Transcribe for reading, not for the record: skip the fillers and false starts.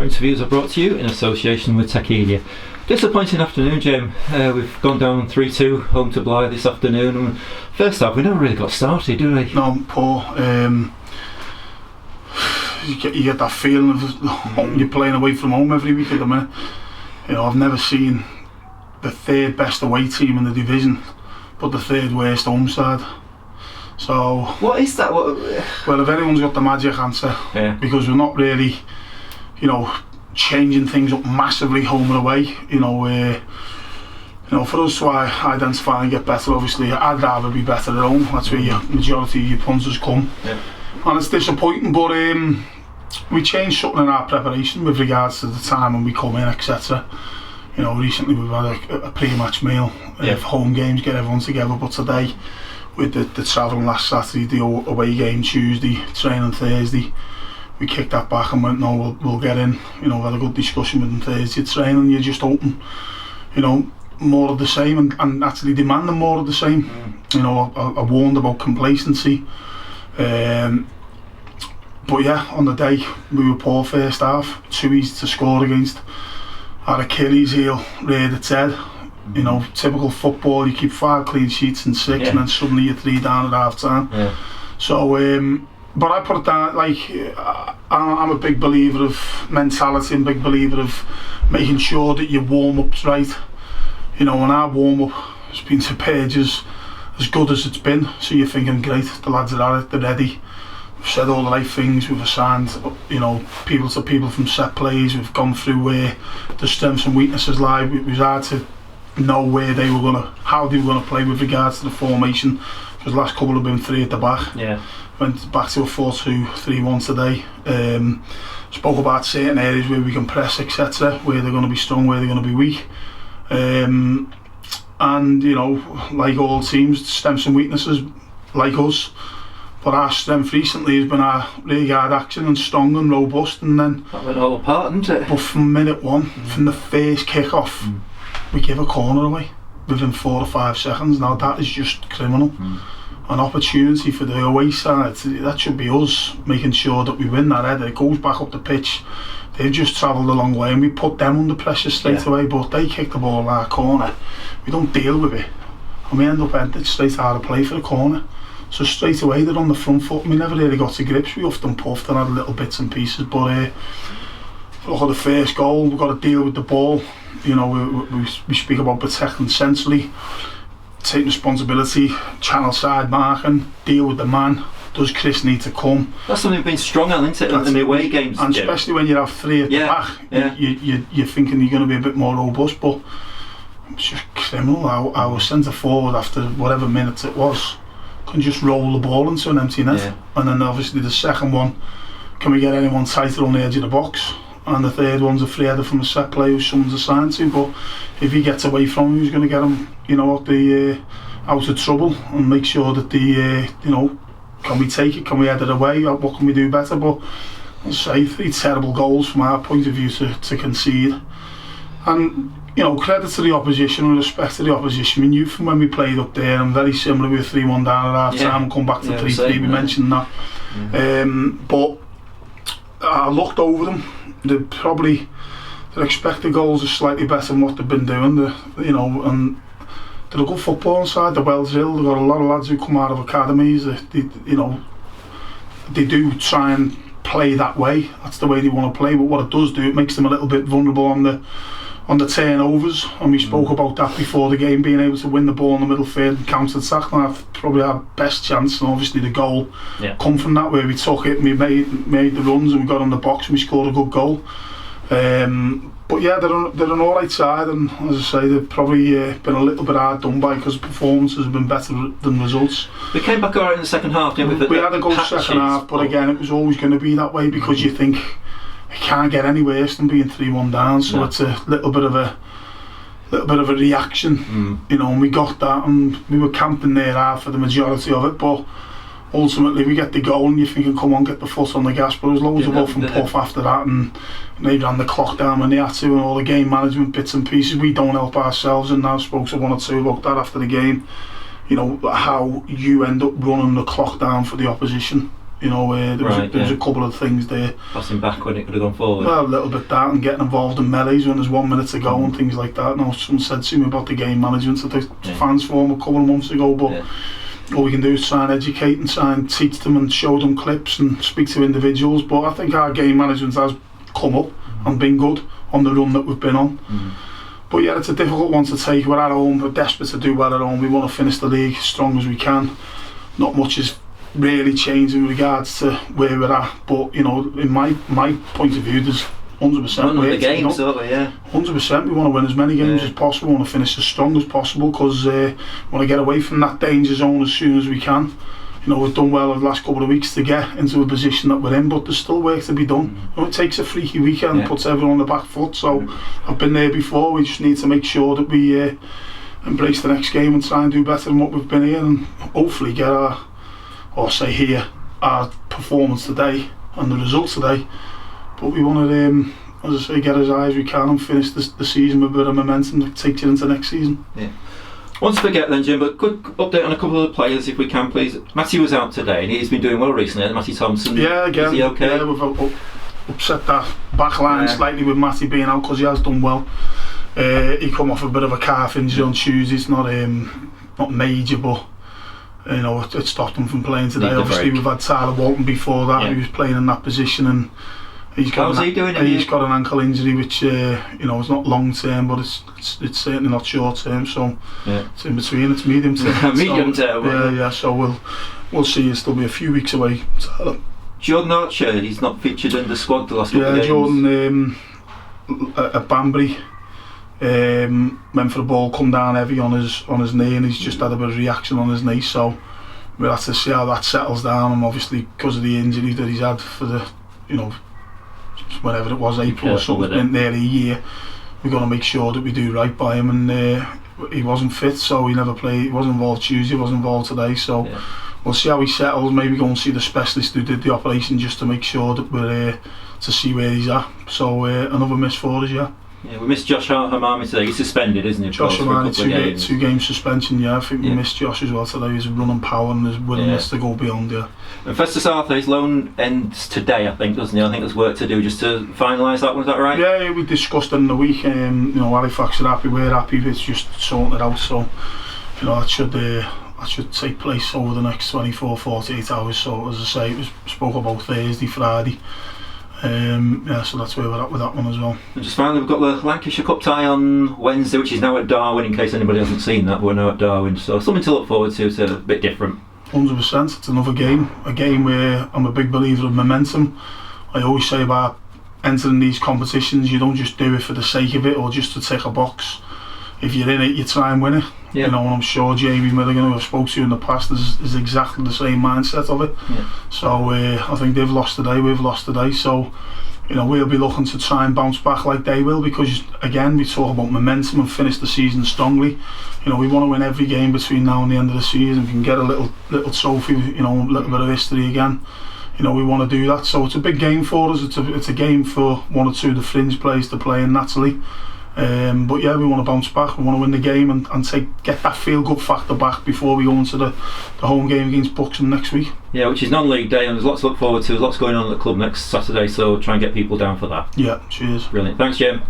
Our interviews are brought to you in association with Techedia. Disappointing afternoon, Jim. We've gone down 3-2 home to Blyth this afternoon. And first half, we never really got started, do we? No, poor. You get that feeling of you're playing away from home every week at the minute. You know, I've never seen the third best away team in the division, but the third worst home side. So what is that? Well, if anyone's got the magic answer, because we're not really, changing things up massively home and away. For us to identify and get better, obviously, I'd rather be better at home. That's where your majority of your punters come. Yeah. And it's disappointing, but we changed something in our preparation with regards to the time when we come in, etc. Recently we've had a pre-match meal for home games, get everyone together, but today, with the travelling last Saturday, the away game Tuesday, training Thursday, we kicked that back and went, no, we'll get in. We had a good discussion with them Thursday training. You're just hoping, more of the same and actually demanding more of the same. I warned about complacency. But yeah, on the day we were poor first half, too easy to score against. Our Achilles heel reared its head. Typical football, you keep 5 clean sheets in 6 and then suddenly you're 3 down at half time. So but I put it down, I'm a big believer of mentality and big believer of making sure that your warm-up's right. And our warm-up has been to pages as good as it's been, so you're thinking, great, the lads are at it, they're ready. We've said all the right things, we've assigned people to people from set plays, we've gone through where the strengths and weaknesses lie. It was hard to know how they were going to play with regards to the formation, because the last couple have been 3 at the back. Went back to a 4-2-3-1 today. Spoke about certain areas where we can press, etc., where they're going to be strong, where they're going to be weak. And like all teams, strengths and weaknesses, like us. But our strength recently has been our rear guard action and strong and robust, and then that went all apart, didn't it? But from minute one, from the first kick-off, we give a corner away within 4 or 5 seconds. Now that is just criminal. An opportunity for the away side, that should be us making sure that we win that header. It goes back up the pitch. They've just travelled a long way and we put them under pressure straight away, but they kick the ball our corner. We don't deal with it and we end up entered straight out of play for the corner. So straight away they're on the front foot and we never really got to grips. We huffed and puffed and had little bits and pieces, but look at the first goal, we've got to deal with the ball. We speak about protecting centrally, take responsibility, channel side marking, deal with the man. Does Chris need to come? That's something we've been strong on, isn't it, in the away games? And especially when you have 3 at the back, you're thinking you're going to be a bit more robust, but it's just criminal. Our centre forward, after whatever minutes it was, can just roll the ball into an empty net. And then obviously the second one, can we get anyone tighter on the edge of the box? And the third one's a free header from a set play who someone's assigned to, but if he gets away from him, who's going to get him out of trouble and make sure that can we take it, can we head it away, what can we do better? But I'll say 3 terrible goals from our point of view to concede. And credit to the opposition and respect to the opposition. We knew from when we played up there, and very similar, we were 3-1 down at half time and come back to 3-3, we mentioned that. But I looked over them. Their expected goals are slightly better than what they've been doing. And they're a good football side. They're well drilled. They've got a lot of lads who come out of academies. They do try and play that way. That's the way they want to play. But what it does do, it makes them a little bit vulnerable on the turnovers. And we spoke about that before the game, being able to win the ball in the middle third and counter attack. And that's probably our best chance. And obviously the goal come from that, where we took it and we made the runs and we got on the box and we scored a good goal. But yeah, they're an alright side, and as I say, they've probably been a little bit hard done by, because performances have been better than results. We came back alright in the second half, didn't we? We had a good second half, but again, it was always going to be that way, because you think it can't get any worse than being 3-1 down. So it's a little bit of a reaction, and we got that, and we were camping there hard for the majority of it, but ultimately we get the goal and you're thinking, come on, get the foot on the gas. But there's loads of off and puff after that, and they ran the clock down when they had to, and all the game management bits and pieces. We don't help ourselves, and I spoke to 1 or 2 about that after the game. How you end up running the clock down for the opposition, There was a couple of things there. Passing back when it could have gone forward. Well, a little bit that, and getting involved in melees when there's 1 minute to go and things like that. Someone said to me about the game management at the fans forum a couple of months ago, but all we can do is try and educate and try and teach them and show them clips and speak to individuals. But I think our game management has come up and been good on the run that we've been on. But yeah, it's a difficult one to take. We're at home, we're desperate to do well at home. We want to finish the league as strong as we can. Not much is really changed in regards to where we're at, but in my point of view, there's 100% the games, 100%. We want to win as many games as possible. We want to finish as strong as possible because we want to get away from that danger zone as soon as we can. We've done well over the last couple of weeks to get into a position that we're in, but there's still work to be done. It takes a freaky weekend, puts everyone on the back foot. So I've been there before. We just need to make sure that we embrace the next game and try and do better than what we've been here, and hopefully get our performance today and the results today. But we want to, as I say, get as high as we can and finish the season with a bit of momentum that takes you into next season. Once to forget then, Jim, but quick update on a couple of the players if we can, please. Matty was out today and he's been doing well recently. Matty Thompson, again, is he okay? Yeah, we've upset that back line slightly with Matty being out because he has done well. He come off a bit of a calf injury on Tuesday. It's not major, but it stopped him from playing today. Obviously we've had Tyler Walton before that, he was playing in that position, and he's got an ankle injury which is not long term, but it's certainly not short term, so it's in between, it's medium term. So we'll see. It'll still be a few weeks away. Jordan Archer, he's not featured in the squad the last couple of games. Jordan at Banbury went for the ball, come down heavy on his knee, and he's just had a bit of reaction on his knee, so we'll have to see how that settles down. And obviously because of the injury that he's had for the whenever it was, April or something, nearly a year, we've got to make sure that we do right by him, and he wasn't fit, so he never played. He wasn't involved Tuesday, he wasn't involved today, so we'll see how he settles. Maybe go and see the specialist who did the operation just to make sure that we're to see where he's at. So another miss for us. We missed Josh Hamami today. He's suspended, isn't he? Josh Hamami, two game suspension. I think we missed Josh as well today. His running power and his willingness to go beyond. And Festus Arthur's loan ends today, I think, doesn't he? I think there's work to do just to finalise that one. Is that right? Yeah, we discussed it in the week. Halifax are happy. We're happy. It's just sorting it out. So that should take place over the next 24-48 hours. So as I say, it was spoke about Thursday, Friday. So that's where we're at with that one as well. And just finally, we've got the Lancashire Cup tie on Wednesday, which is now at Darwin, in case anybody hasn't seen that. We're now at Darwin, so something to look forward to. It's a bit different. 100%. It's another game, a game where I'm a big believer of momentum. I always say about entering these competitions, you don't just do it for the sake of it or just to tick a box. If you're in it, you try and win it. And I'm sure Jamie Milligan, who I've spoke to in the past, is exactly the same mindset of it. So I think they've lost today, we've lost today, so we'll be looking to try and bounce back like they will, because again, we talk about momentum and finish the season strongly. We want to win every game between now and the end of the season. We can get a little trophy, a little bit of history again. We want to do that, so it's a big game for us. It's a game for one or two of the fringe players to play in naturally. But we want to bounce back. We want to win the game and get that feel-good factor back before we go into the home game against Buxton next week. Which is non-league day, and there's lots to look forward to. There's lots going on at the club next Saturday, so try and get people down for that. Cheers. Brilliant. Thanks, Jim.